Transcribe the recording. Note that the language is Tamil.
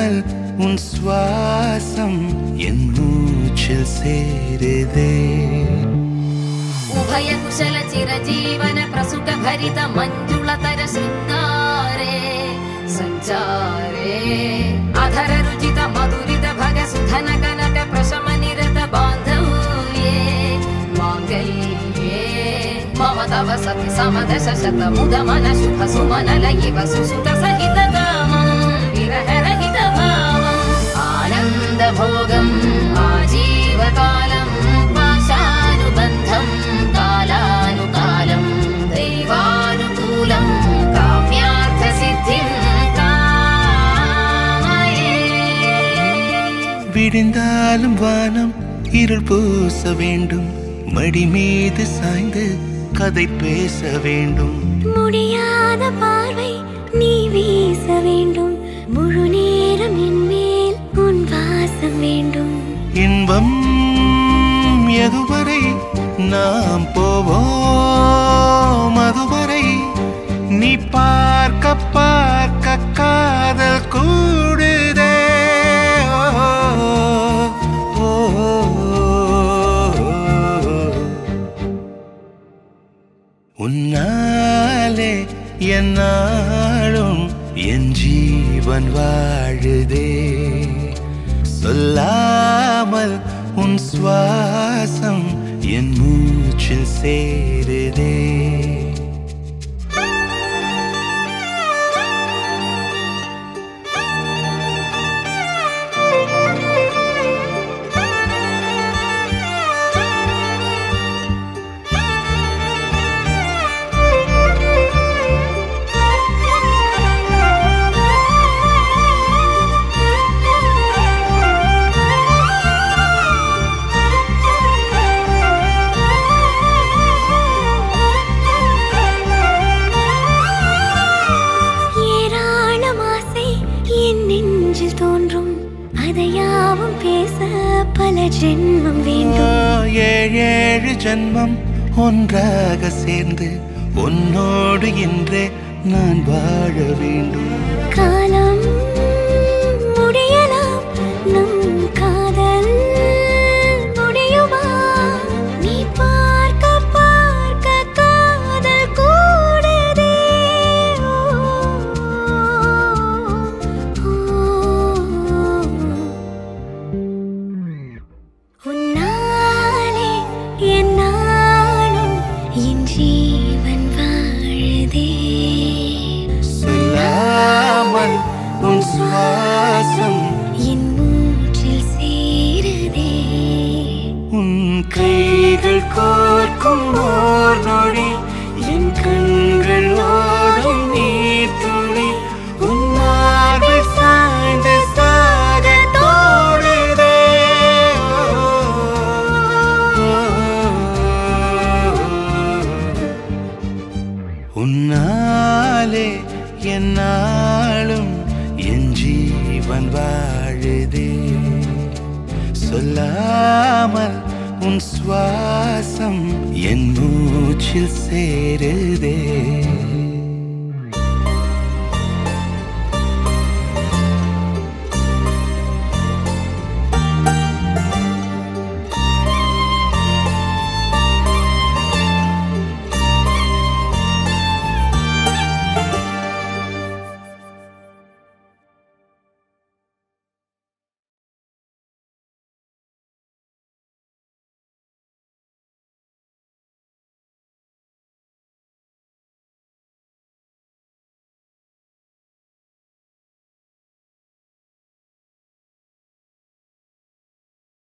சொல்லாமல் உன் சுவாசம் என் மூச்சில் சேருதே उभय कुशल चिरजीवन प्रसुख भरित मंजुलतर शृंगारे संचारे अधर रुचित मधुरित भग सुधन कनक प्रशम निरत बांधव्ये मांगल्ये मम तव सति समदश शत मुद मन शुभ सुमन लयिव सुसुत सहित कामं विरह रहित भावं आनंद भोगं आजीवकालं पाशानुबन्धं कालानुकालं दैवानुकूलं काम्यार्थ सिद्धिं कामये விடிந்தாலும் வானம் இருள் பூச வேண்டும் மடி மீது சாய்ந்து கதை பேச வேண்டும் முடியாத பார்வை நீ வீச வேண்டும் முழு நேரம் என் மேல் உன் வாசம் வேண்டும் இன்பம் எதுவரை நாம் போவோம் அதுவரை நீ பார்க்க பார்க்க காதல் கூடுதே உன்னாலே என்னாலும் என் ஜீவன் வாழுதே சொல்லாமல் உன் சுவாசம் என் மூச்சில் சேருதே பல ஜென்மம் வேண்டும் ஏழு ஜென்மம் ஒன்றாக சேர்ந்து உன்னோடு இன்றே நான் வாழ வேண்டும் காலம் முடியலாம் நம் காதல் முடியுமா நீ பார்க்க பார்க்க காதல் கூடுதே உன்னாலே என்னாலும் என் ஜீவன் வாழுதே சொல்லாமல் உன் சுவாசம் என் மூச்சில் சேருதே உன் கைகள் கோர்க்கும் ஓர் நொடி என் கண்கள் ஓடும் நீர் துளி உன் மார்பில் சாய்ந்து சாக தோடுதே உன்னாலே என்னாலும் என் ஜீவன் வாழுதே சொல்லாமல் உன் சுவாசம் என் மூச்சில் சேருதே